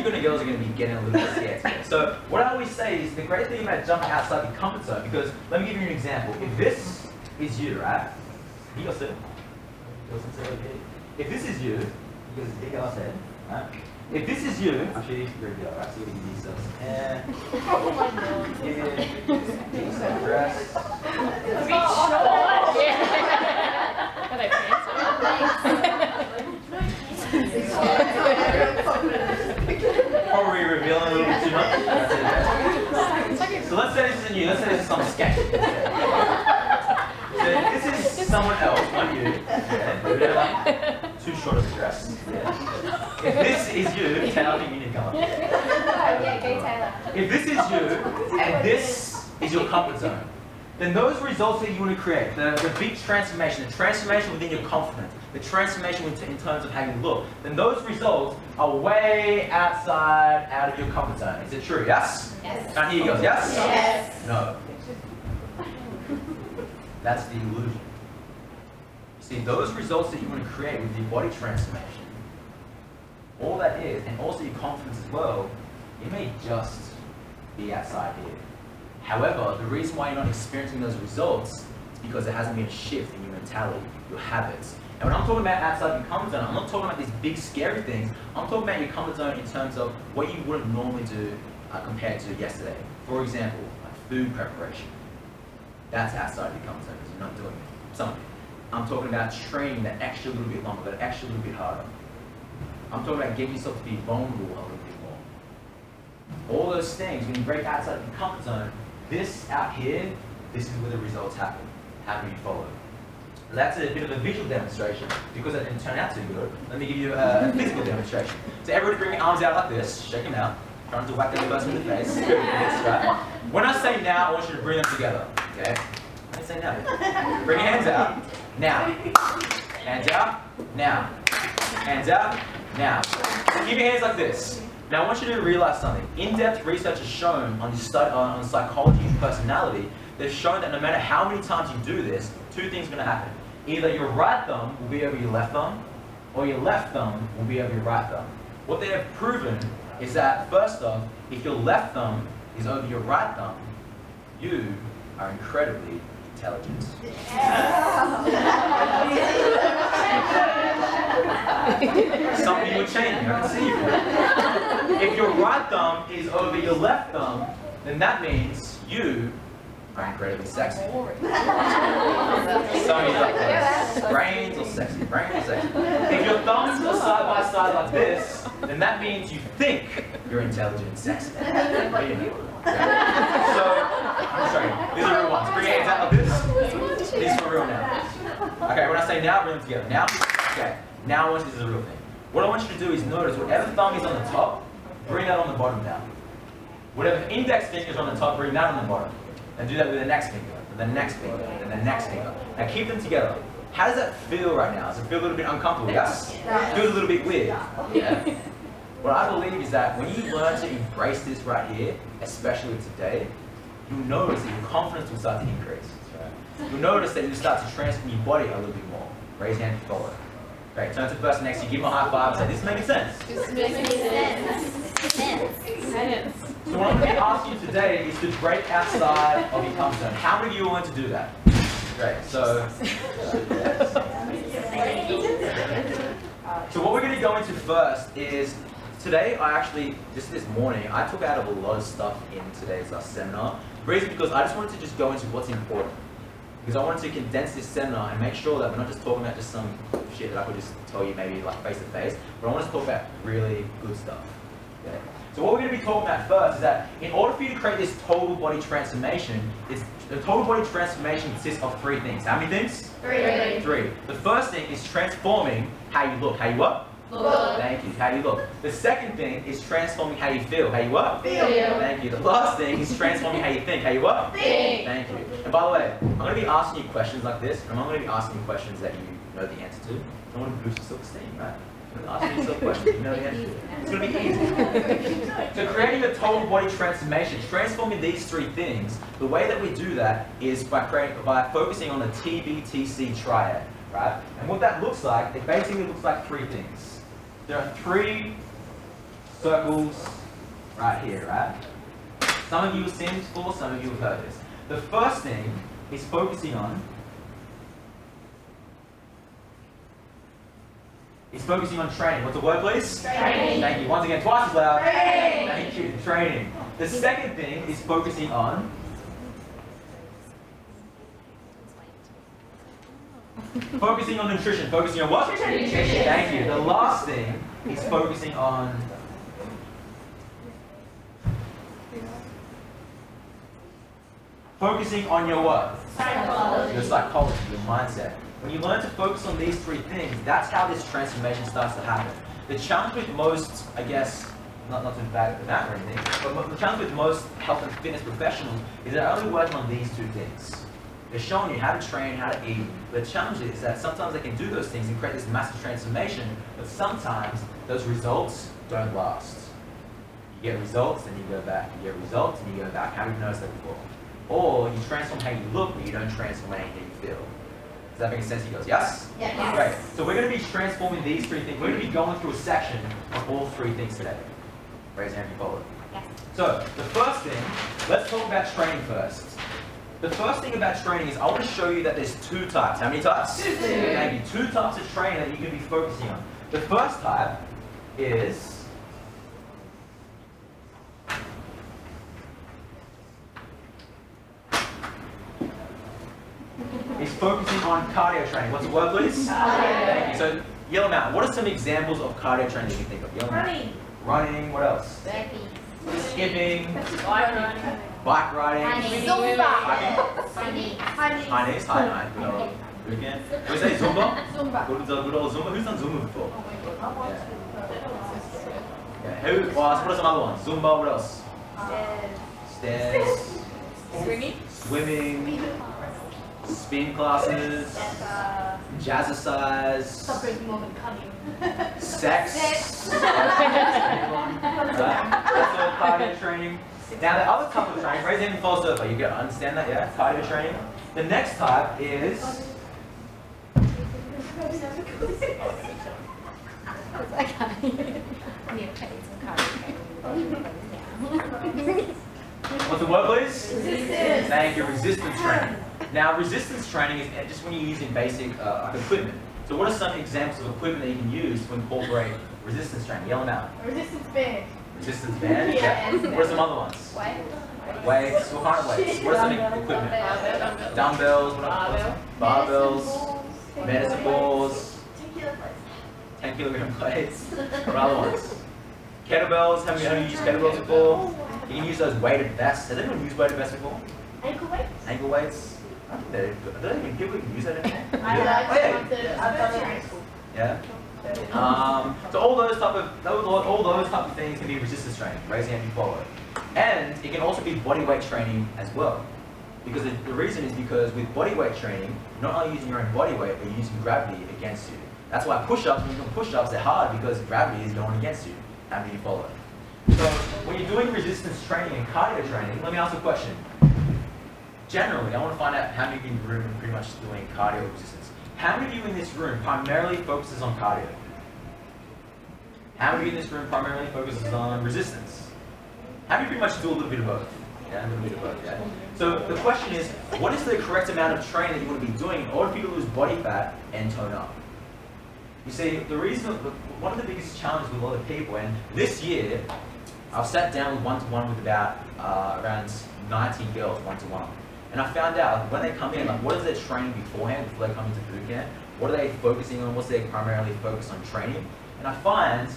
good and girls are going to be getting a little bit scared today. So what I always say is the great thing about jumping outside the comfort zone, because let me give you an example. If this is you, right? You got sit. If this is you, you got a big ass head, right? If this is you, actually, you're good, right? So you can use those. And oh my god. Yeah. Decent dress. Are they pants? Probably revealing a little bit too much. So let's say this isn't you. Let's say this is some sketch. So this is someone else, not you. Yeah. Too short of a dress. Yeah. If this is you, Taylor, I think you need to come up. Yeah, go Taylor. If this is you, and this is your comfort zone, then those results that you want to create, the big transformation, the transformation within your confidence, the transformation in terms of how you look, then those results are way outside, out of your comfort zone. Is it true? Yes? Yes. Can't hear you guys. Yes? Yes. No. That's the illusion. You see, those results that you want to create with your body transformation, all that is, and also your confidence as well, it may just be outside here. However, the reason why you're not experiencing those results is because there hasn't been a shift in your mentality, your habits. And when I'm talking about outside your comfort zone, I'm not talking about these big scary things. I'm talking about your comfort zone in terms of what you wouldn't normally do compared to yesterday. For example, like food preparation. That's outside your comfort zone because you're not doing it. Some of it. I'm talking about training that extra little bit longer, that extra little bit harder. I'm talking about getting yourself to be vulnerable a little bit more. All those things, when you break outside your comfort zone, this out here, this is where the results happen. How do you follow? That's a bit of a visual demonstration. Because that didn't turn out too good, let me give you a physical demonstration. So everybody bring your arms out like this, shake them out, trying to whack the person in the face. Good, right? When I say now, I want you to bring them together. Okay? I didn't say now. Bring your hands out. Now. Hands out. Now. Hands out. Now. Keep your hands like this. Now I want you to realize something. In-depth research has shown on psychology and personality, they've shown that no matter how many times you do this, two things are going to happen. Either your right thumb will be over your left thumb, or your left thumb will be over your right thumb. What they have proven is that, first off, if your left thumb is over your right thumb, you are incredibly intelligent. Some of you are changing, I can see you. If your right thumb is over your left thumb, then that means you are incredibly sexy. Some of you like this. Brains or sexy? Brains or sexy? If your thumbs are side by side like this, then that means you think you're intelligent and sexy. So, I'm sorry, these are real ones. Bring your hands out like this. These are for real now. Okay, when I say now, bring them together. Now? Okay. Now I want you to do the real thing. What I want you to do is notice whatever thumb is on the top, bring that on the bottom now. Whatever index finger is on the top, bring that on the bottom. And do that with the next finger, and the next finger, and the next finger. Now keep them together. How does that feel right now? Does it feel a little bit uncomfortable? Yes? It feels a little bit weird. Yeah. What I believe is that when you learn to embrace this right here, especially today, you'll notice that your confidence will start to increase. You'll notice that you'll start to transform your body a little bit more. Raise your hand if you follow. Great, turn to the person next to you, give them a high five and say, this is making sense. This makes sense. So what I'm going to ask you today is to break outside of your comfort zone. How many of you are willing to do that? Great, so what we're going to go into first is, today just this morning, I took out of a lot of stuff in today's seminar. The reason because I just wanted to just go into what's important. Because I wanted to condense this seminar and make sure that we're not just talking about just some shit that I could just tell you maybe like face to face, but I want us to talk about really good stuff. Okay? So what we're going to be talking about first is that in order for you to create this total body transformation, the total body transformation consists of three things. How many things? Three. The first thing is transforming how you look. How you what? Look. Thank you. How you look. The second thing is transforming how you feel. How you what? Feel. Thank you. The last thing is transforming how you think. How you what? Think. Thank you. And by the way, I'm going to be asking you questions like this, and I'm going to be asking you questions that you know the answer to. I want to boost your self-esteem, right? Asking yourself questions you know the answer to. It's going to be easy. So creating a total body transformation, transforming these three things, the way that we do that is by focusing on the TBTC triad, right? And what that looks like, it basically looks like three things. There are three circles right here, right? Some of you have seen this before, some of you have heard this. The first thing is focusing on training. What's the word, please? Training. Thank you. Once again, twice as loud. Training. Thank you. Training. The second thing is focusing on nutrition. Focusing on what? Nutrition. Thank you. The last thing is focusing on your what? Psychology. Your psychology, your mindset. When you learn to focus on these three things, that's how this transformation starts to happen. The challenge with most, I guess, not to bag that or anything, but the challenge with most health and fitness professionals is they're only working on these two things. They're showing you how to train, how to eat. The challenge is that sometimes they can do those things and create this massive transformation, but sometimes those results don't last. You get results, then you go back. You get results, and you go back. How have you noticed that before? Or you transform how you look, but you don't transform how you feel. Does that make sense? He goes, yes? Yes. Great. So we're going to be transforming these three things. We're going to be going through a section of all three things today. Raise your hand if you follow. Yes. So the first thing, let's talk about training first. The first thing about training is I want to show you that there's two types. How many types? Two. Thank you. Two types of training that you can be focusing on. The first type is focusing on cardio training. What's the word, please? Cardio. Thank you. So, yell them out. What are some examples of cardio training you can think of? Yell them out. Running. Running. What else? Burpees. Skipping. Running. Bike riding. Zumba. Hiking. High knees. High. Good old. Good again. Can we say Zumba? Zumba. Good old Zumba. Who's done Zumba before? Yeah. Who? Well, what are some other ones? Zumba. What else? Stairs. Swinging. Swimming. Spin classes. Jazzercise. Suffering more than cunning. Sex. That's all cardio training. Now the other type of training, raise your hand and fall over. You understand that, yeah? Cardio training. The next type is what's the word, please? Resistance. Thank you. Resistance training. Now, resistance training is just when you're using basic equipment. So, what are some examples of equipment that you can use to incorporate resistance training? Yell them out. Resistance band. Resistance band. Yeah. What are some other ones? Weights. What kind of weights? What are some equipment? Dumbbells. What are barbells? Medicine balls. 10 kilogram plates. What other ones? Kettlebells. Have you used kettlebells before? You can use those weighted vests. Has anyone used weighted vests before? Ankle weights. Ankle weights. I think they're good. I don't even people can use that anymore. I like Yeah. Yeah. So all those type of things can be resistance training. Raise your hand if you follow. And it can also be body weight training as well. Because the reason is because with body weight training, you're not only using your own body weight, but you're using gravity against you. That's why push-ups, when you're doing push-ups, they're hard because gravity is going against you. How do you follow? So when you're doing resistance training and cardio training, let me ask a question. Generally, I want to find out how many of you in the room are pretty much doing cardio resistance. How many of you in this room primarily focuses on cardio? How many of you in this room primarily focuses on resistance? How many pretty much do a little bit of both? Yeah, a little bit of both, yeah. So the question is, what is the correct amount of training that you want to be doing in order for you to lose body fat and tone up? You see, one of the biggest challenges with a lot of people, and this year, I've sat down one-to-one with about around 90 girls, one-to-one. And I found out when they come in, like, what is their training beforehand, before they come into boot camp? What are they focusing on? What's they primarily focused on training? And I find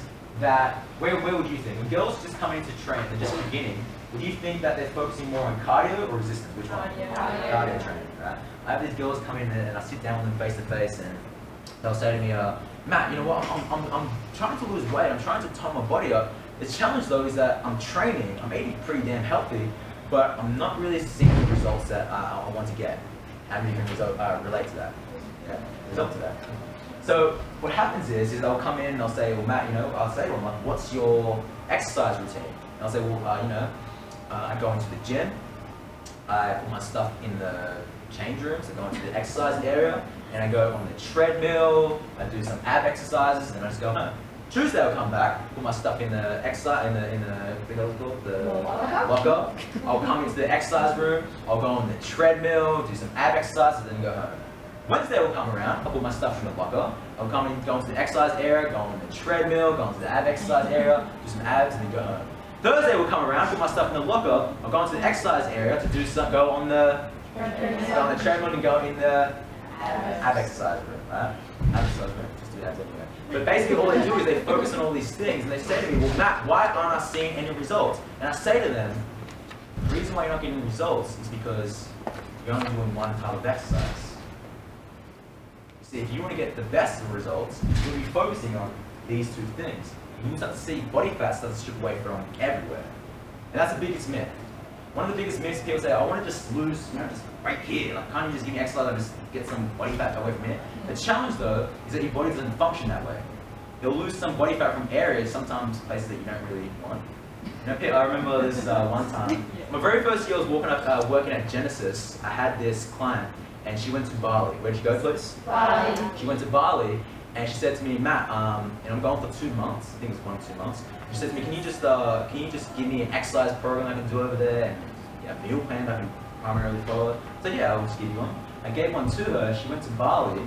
that, where would you think? When girls just come in to train, they're just beginning, would you think that they're focusing more on cardio or resistance? Which one? Cardio training, right? I have these girls come in and I sit down with them face to face and they'll say to me, Matt, you know what, I'm trying to lose weight, I'm trying to tone my body up. The challenge though is that I'm training, I'm eating pretty damn healthy, but I'm not really seeing the results that I want to get. How many of you relate to that? Yeah, result to that. So what happens is they'll come in and they'll say, well, Matt, you know, I'll say to them, like, what's your exercise routine? And I'll say, well, you know, I go into the gym, I put my stuff in the change rooms, I go into the exercise area, and I go on the treadmill, I do some ab exercises, and then I just go home. Tuesday I'll come back, put my stuff in the exercise, the locker. I'll come into the exercise room, I'll go on the treadmill, do some ab exercises, then go home. Wednesday will come around, I'll put my stuff in the locker, I'll go into the exercise area, go on the treadmill, go into the ab exercise area, do some abs, and then go home. Thursday will come around, put my stuff in the locker, I'll go into the exercise area to go on the treadmill and go in the ab exercise room, right? Ab exercise room, just do abs anyway. But basically all they do is they focus on all these things and they say to me, well Matt, why aren't I seeing any results? And I say to them, the reason why you're not getting results is because you're only doing one type of exercise. You see, if you want to get the best of results, you'll be focusing on these two things. You start to see body fat start to strip away from everywhere. And that's the biggest myth. One of the biggest myths, people say, I want to just lose, just right here. Like, can't you just give me exercise and just get some body fat away from here? The challenge, though, is that your body doesn't function that way. You'll lose some body fat from areas, sometimes places that you don't really want. I remember this one time. My very first year I was working at Genesis. I had this client, and she went to Bali. Where'd she go, please? Bali. She went to Bali, and she said to me, Matt, and I'm going for 2 months. I think it's 1 or 2 months. She said to me, can you just give me an exercise program I can do over there, and a meal plan I can primarily follow? I said, yeah, I'll just give you one. I gave one to her. She went to Bali,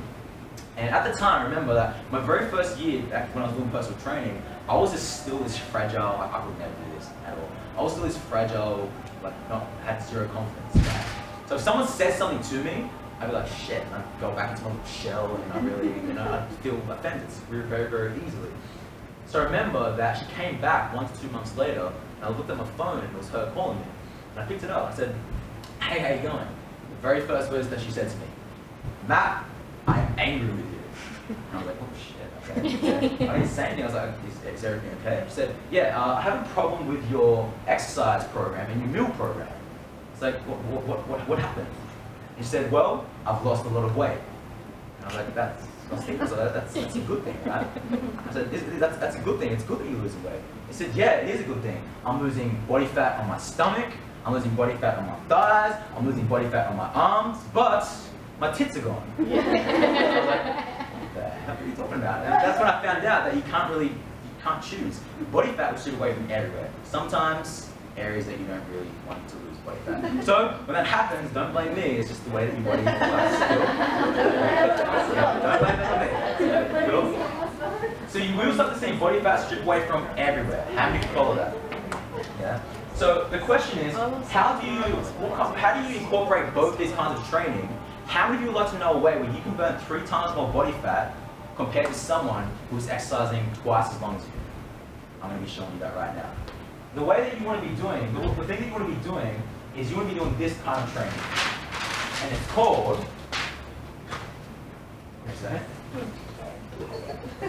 and at the time, I remember that my very first year, back when I was doing personal training, I was still this fragile. Like, I could never do this at all. I was still this fragile, had zero confidence. Right? So if someone says something to me, I'd be like, shit, and I'd go back into my little shell, and I really, I'd feel offended very, very, very easily. So I remember that she came back 1 to 2 months later, and I looked at my phone, and it was her calling me. And I picked it up. I said, hey, how you going? The very first words that she said to me, Matt, I am angry with you. And I was like, oh shit, okay. I didn't say anything. I was like, is everything okay? She said, yeah, I have a problem with your exercise program and your meal program. It's like, what happened? And she said, well, I've lost a lot of weight. And I was like, that's a good thing, right? I said, that's a good thing. It's good that you're losing weight. He said, yeah, it is a good thing. I'm losing body fat on my stomach. I'm losing body fat on my thighs. I'm losing body fat on my arms. But my tits are gone. I was like, what the heck are you talking about? And that's when I found out that you can't choose. Body fat will strip away from everywhere. Sometimes areas that you don't really want to lose body fat. So when that happens, don't blame me. It's just the way that your body works. Don't blame that on me. Cool? So you will start to see body fat strip away from everywhere. How do you follow that? Yeah. So the question is, how do you incorporate both these kinds of training? How many of you would like to know a way where you can burn 3 times more body fat compared to someone who's exercising twice as long as you? I'm going to be showing you that right now. The way that you want to be doing, the thing that you want to be doing is you want to be doing this kind of training. And it's called, what is that?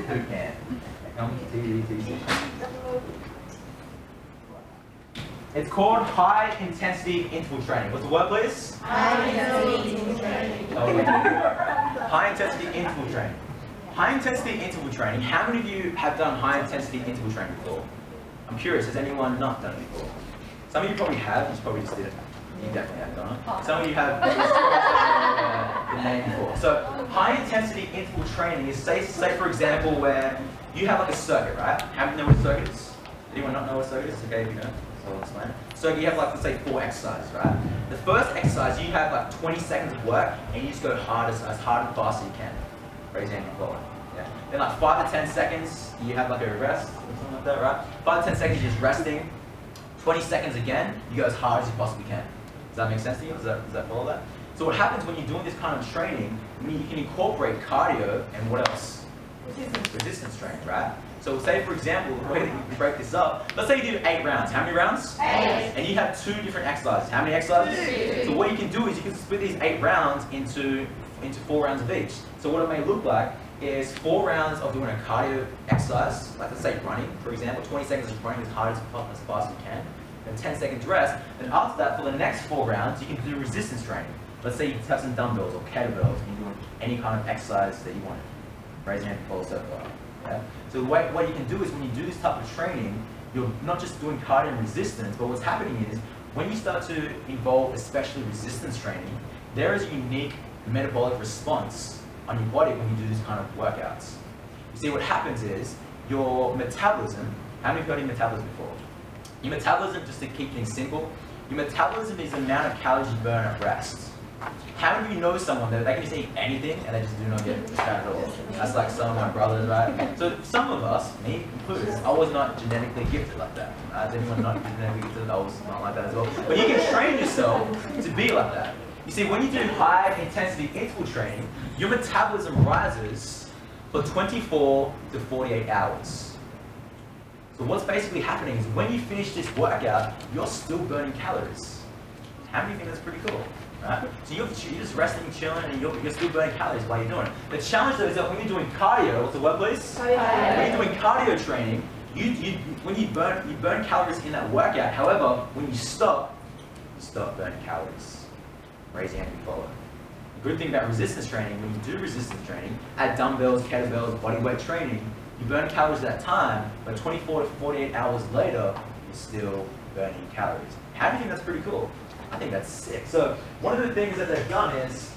Who can? It's called high intensity interval training. What's the word, please? High intensity interval training. High intensity interval training. High intensity interval training. How many of you have done high intensity interval training before? I'm curious, has anyone not done it before? Some of you probably have, you probably just did it. You definitely haven't done it. Some of you have the name before. So high intensity interval training is, say for example, where you have like a circuit, right? How many know what a circuit is? Anyone not know what a circuit is? Okay, if you don't. So I'll explain it. So you have like, let's say 4 exercises, right? The first exercise, you have like 20 seconds of work, and you just go hard as hard and fast as you can. Raise your hand and forward. Yeah. Then like 5 to 10 seconds, you have like a rest, or something like that, right? 5 to 10 seconds, you're just resting. 20 seconds again, you go as hard as you possibly can. Does that make sense to you? Does that follow that? So what happens when you're doing this kind of training, you can incorporate cardio and what else? Resistance training, right? So say for example, the way that you break this up, let's say you do 8 rounds. How many rounds? 8. And you have 2 different exercises. How many exercises? 2. So what you can do is you can split these 8 rounds into 4 rounds of each. So what it may look like is 4 rounds of doing a cardio exercise, like let's say running, for example, 20 seconds of running as hard as fast as you can, then 10 seconds rest. Then after that, for the next 4 rounds, you can do resistance training. Let's say you have some dumbbells or kettlebells, and you're doing any kind of exercise that you want. Raise your hand and follow circle up. Yeah? So what you can do is when you do this type of training, you're not just doing cardio and resistance, but what's happening is when you start to involve especially resistance training, there is a unique metabolic response on your body when you do this kind of workouts. You see, what happens is your metabolism, how many of you heard of metabolism before? Your metabolism, just to keep things simple, your metabolism is the amount of calories you burn at rest. How many of you know someone that they can just eat anything and they just do not get fat at all? That's like some of my brothers, right? So some of us, me included, I was not genetically gifted like that. Is anyone not genetically gifted? I was not like that as well. But you can train yourself to be like that. You see, when you do high intensity interval training, your metabolism rises for 24 to 48 hours. So what's basically happening is when you finish this workout, you're still burning calories. How many think that's pretty cool? Right? So you're just resting, chilling, and you're still burning calories while you're doing it. The challenge though is that when you're doing cardio, what's the word please? Cardio. When you're doing cardio training, when you burn calories in that workout. However, when you stop burning calories. Raise your hand if you follow. The good thing about resistance training, when you do resistance training, at dumbbells, kettlebells, bodyweight training, you burn calories at that time, but 24 to 48 hours later, you're still burning calories. How do you think that's pretty cool? I think that's sick. So one of the things that they've done is,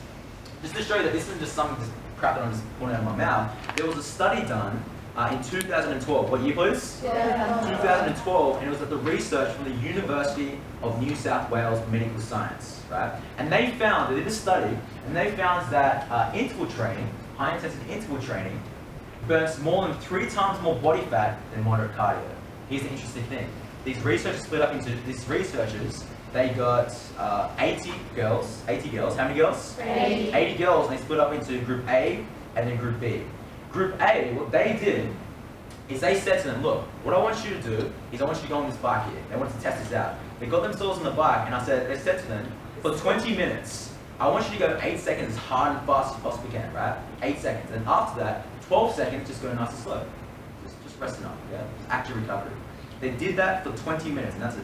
just to show you that this isn't just some crap that I'm just pulling out of my mouth, there was a study done in 2012. What year please? 2012, and it was at the research from the University of New South Wales Medical Science, right? And they found, they did a study, and they found that interval training, high intensity interval training, burns more than 3 times more body fat than moderate cardio. Here's the interesting thing. These researchers split up into, they got 80 girls, how many girls? 80. 80 girls, and they split up into group A and then group B. Group A, what they did is they said to them, look, what I want you to do is I want you to go on this bike here. They wanted to test this out. They got themselves on the bike, and they said to them, for 20 minutes, I want you to go 8 seconds as hard and fast as you possibly can, right? 8 seconds. And after that, 12 seconds, just go nice and slow. Just resting up, yeah? Just active recovery. They did that for 20 minutes, and that's a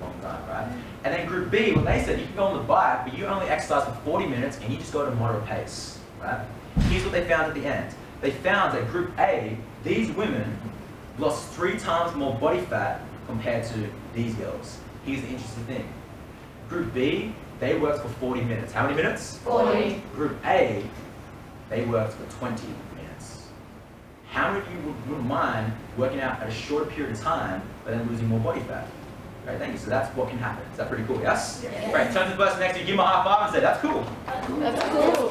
long time, right? And then group B, what they said, you can go on the bike, but you only exercise for 40 minutes, and you just go at a moderate pace, right? Here's what they found at the end. They found that group A, these women lost 3 times more body fat compared to these girls. Here's the interesting thing. Group B, they worked for 40 minutes. How many minutes? 40. Group A, they worked for 20 minutes. How many of you wouldn't mind working out at a shorter period of time, but then losing more body fat? Great, thank you. So that's what can happen. Is that pretty cool, yes? Yes. Great, turn to the person next to you, give them a high five and say, that's cool. That's cool.